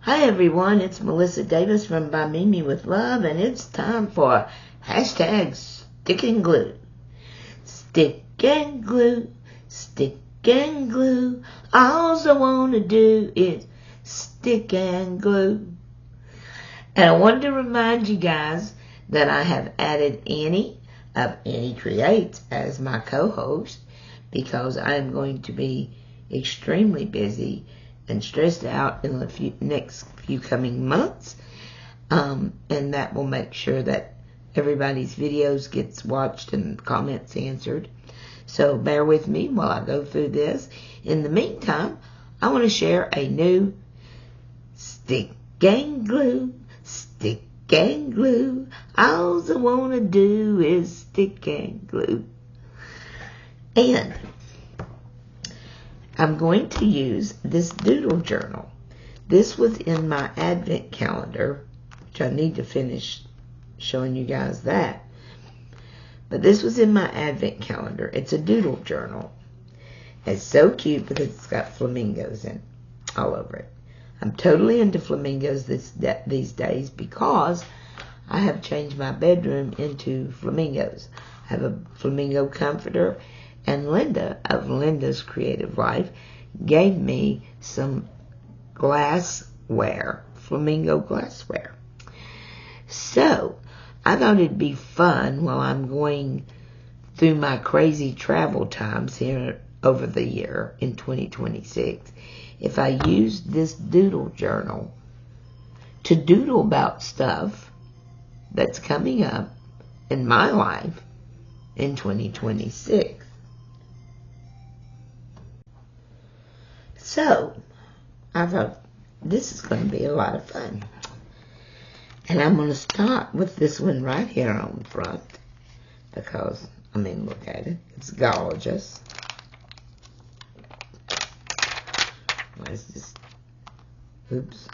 Hi everyone, it's Melissa Davis from By Mimi with Love, and it's time for hashtag Stick and Glue. Stick and glue, stick and glue. All I want to do is stick and glue. And I wanted to remind you guys that I have added Annie of Annie Creates as my co-host because I'm going to be extremely busy and stressed out in the next few coming months, and that will make sure that everybody's videos gets watched and comments answered. So bear with me while I go through this. In the meantime, I want to share a new stick and glue, stick and glue. All I want to do is stick and glue. And I'm going to use this doodle journal. This was in my advent calendar, which I need to finish showing you guys that. But this was in my advent calendar. It's a doodle journal. It's so cute because it's got flamingos in all over it. I'm totally into flamingos these days because I have changed my bedroom into flamingos. I have a flamingo comforter, and Linda of Linda's Creative Life gave me some glassware, flamingo glassware. So I thought it'd be fun while I'm going through my crazy travel times here over the year in 2026 if I used this doodle journal to doodle about stuff that's coming up in my life in 2026. So I thought this is going to be a lot of fun. And I'm going to start with this one right here on the front because, I mean, look at it. It's gorgeous. Let's just, oops,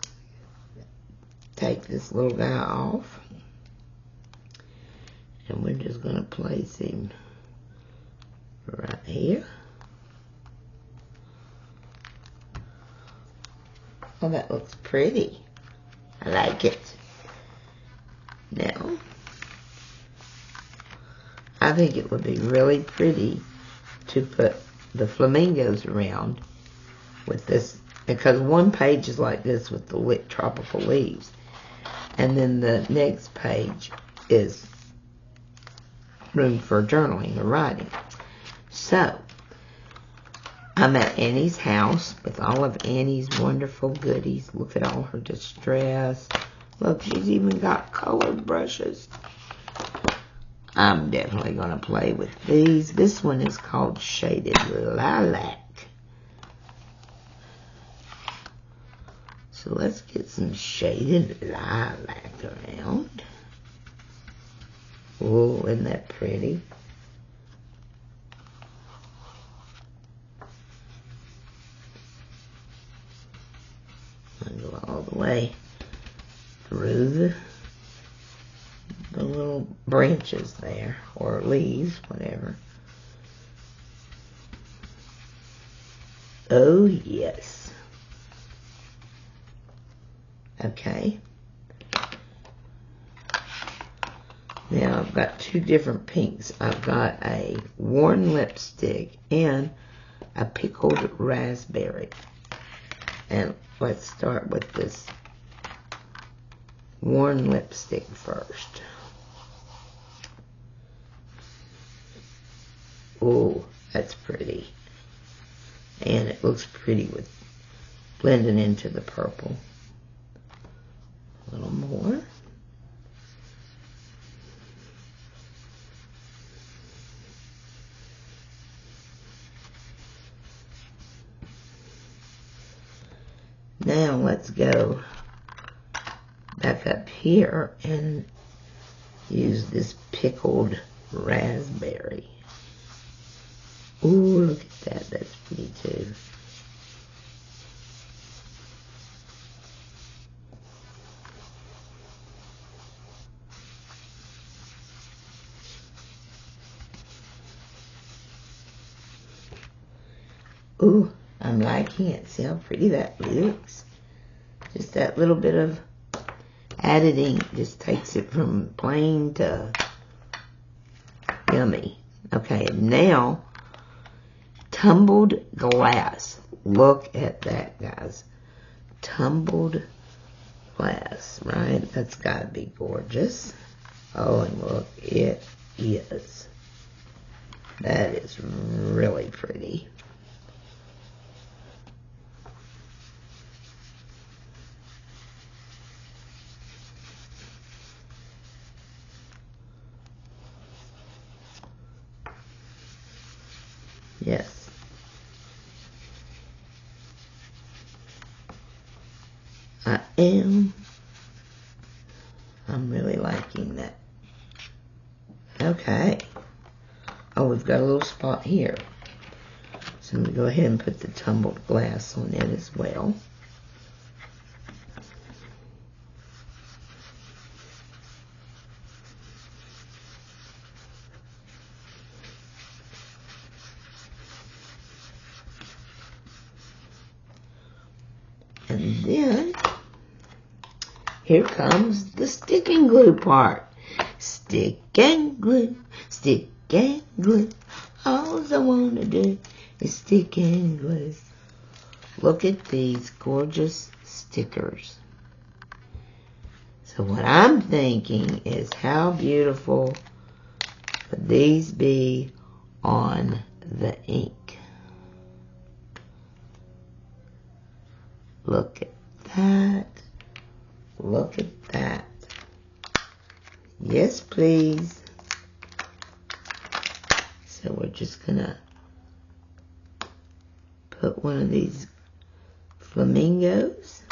take this little guy off. And we're just going to place him right here. Oh, that looks pretty. I like it. Now, I think it would be really pretty to put the flamingos around with this, because one page is like this with the tropical leaves, and then the next page is room for journaling or writing. So, I'm at Annie's house with all of Annie's wonderful goodies. Look at all her distress. Look, she's even got colored brushes. I'm definitely going to play with these. This one is called Shaded Lilac. So let's get some shaded lilac around. Oh, isn't that pretty? Go all the way through the little branches there, or leaves, whatever. Oh, yes. Okay. Now I've got two different pinks. I've got a worn lipstick and a pickled raspberry. And let's start with this worn lipstick first. Oh, that's pretty. And it looks pretty with blending into the purple. A little more. Now let's go back up here and use this pickled raspberry. Ooh, look at that. That's pretty too. Ooh, I'm liking it. See how pretty that looks? Just that little bit of added ink just takes it from plain to yummy. Okay, and now tumbled glass. Look at that, guys. Tumbled glass, right? That's gotta be gorgeous. Oh, and look, it is. That is really pretty. Yes. I'm really liking that. Okay. Oh, we've got a little spot here. So I'm going to go ahead and put the tumbled glass on it as well. And then, here comes the stick and glue part. Stick and glue, stick and glue. All I want to do is stick and glue. Look at these gorgeous stickers. So what I'm thinking is, how beautiful would these be on the ink? Look at that. Look at that. Yes, please. So we're just gonna put one of these flamingos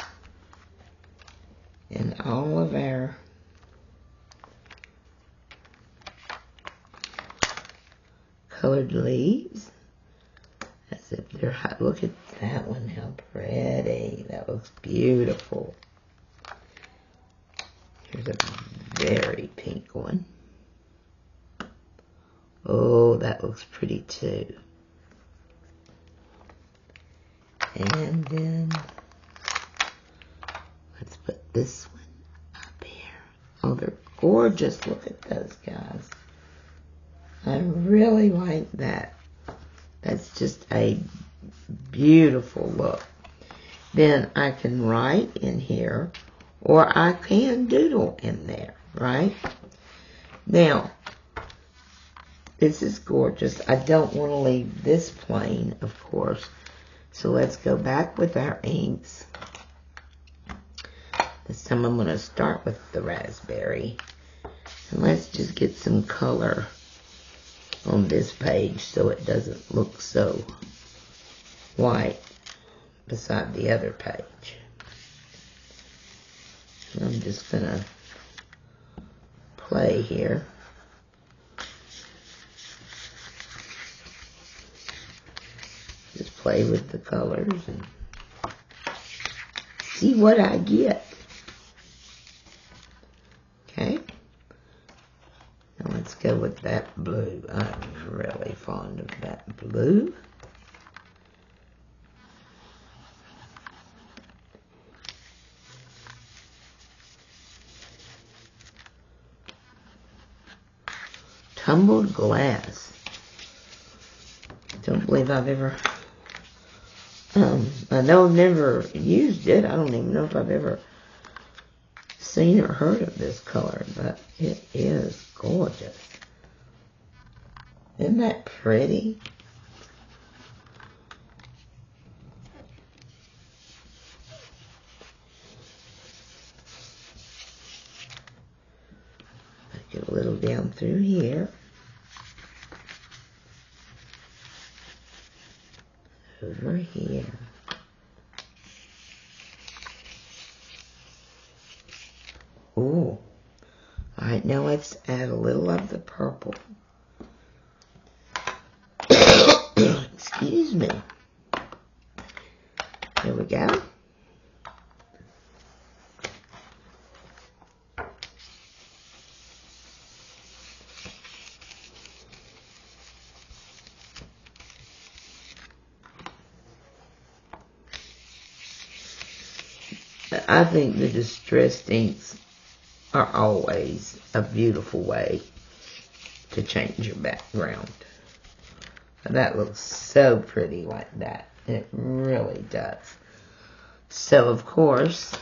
in all of our colored leaves. As if they're hot. Look at that one, how pretty. That looks beautiful. Here's a very pink one. Oh, that looks pretty too. And then let's put this one up here. Oh, they're gorgeous. Look at those guys. I really like that. That's just a beautiful look. Then I can write in here, or I can doodle in there, right? Now, this is gorgeous. I don't want to leave this plain, of course. So let's go back with our inks. This time I'm going to start with the raspberry. And let's just get some color on this page so it doesn't look so white beside the other page. And I'm just going to play here. Just play with the colors and see what I get. Okay. Now let's go with that blue. I'm really fond of that blue. Tumbled glass. Don't believe I've ever, I know I've never used it. I don't even know if I've ever seen or heard of this color, but it is gorgeous. Isn't that pretty? Get a little down through here. Over here. Ooh. Alright, now let's add a little of the purple. Excuse me. There we go. I think the distressed inks are always a beautiful way to change your background. That looks so pretty like that. It really does. So, of course,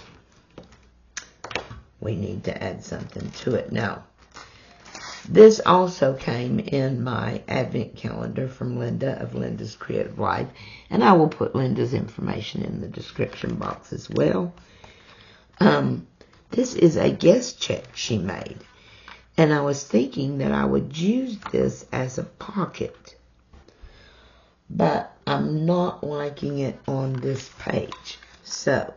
we need to add something to it. Now, this also came in my advent calendar from Linda of Linda's Creative Life, and I will put Linda's information in the description box as well. This is a guest check she made, and I was thinking that I would use this as a pocket, but I'm not liking it on this page. So,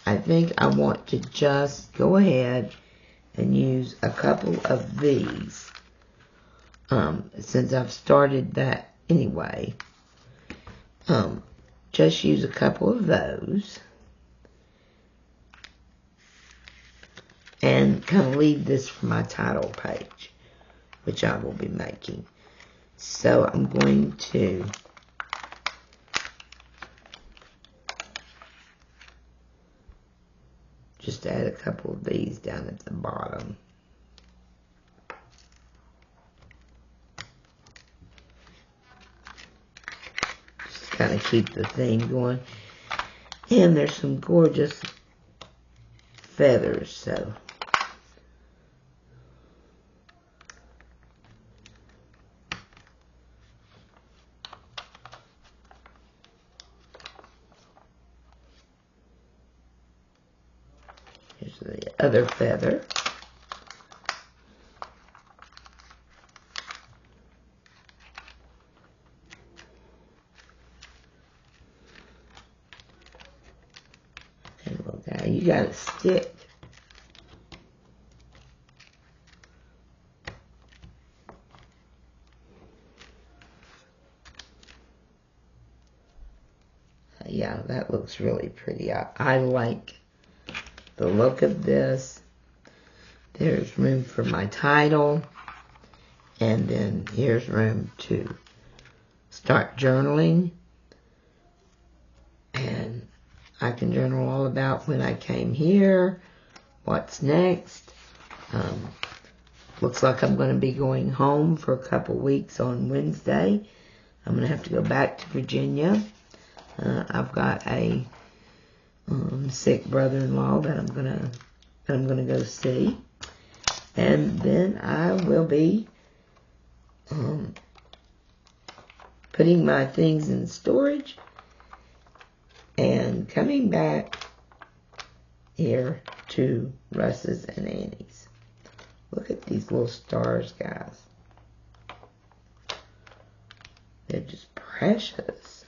I think I want to just go ahead and use a couple of these, since I've started that anyway. Just use a couple of those and kind of leave this for my title page, which I will be making. So I'm going to just add a couple of these down at the bottom. Just kind of keep the theme going. And there's some gorgeous feathers, so here's the other feather. And look, now you got to stick. Yeah, that looks really pretty. I like the look of this. There's room for my title, and then here's room to start journaling, and I can journal all about when I came here, what's next. Looks like I'm going to be going home for a couple weeks on Wednesday. I'm going to have to go back to Virginia. I've got a sick brother-in-law that I'm gonna go see, and then I will be putting my things in storage and coming back here to Russ's and Annie's. Look at these little stars, guys. They're just precious.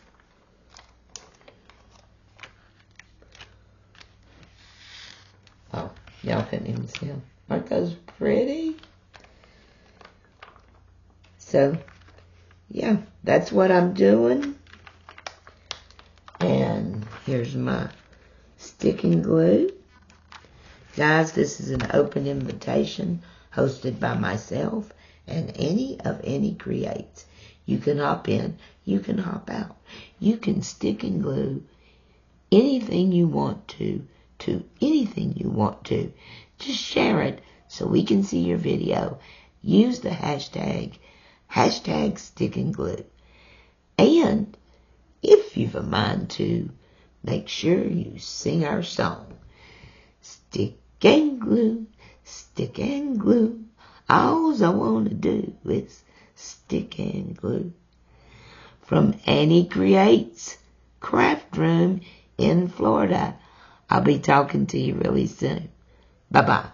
Oh, y'all couldn't even see them. Aren't those pretty? So, yeah, that's what I'm doing. And here's my sticking glue. Guys, this is an open invitation hosted by myself and Annie of Annie Creates. You can hop in, you can hop out. You can stick and glue anything you want to anything you want to. Just share it so we can see your video. Use the hashtag stick and glue. And if you've a mind to, make sure you sing our song. Stick and glue, stick and glue. All I want to do is stick and glue. From Annie Creates Craft Room in Florida. I'll be talking to you really soon. Bye-bye.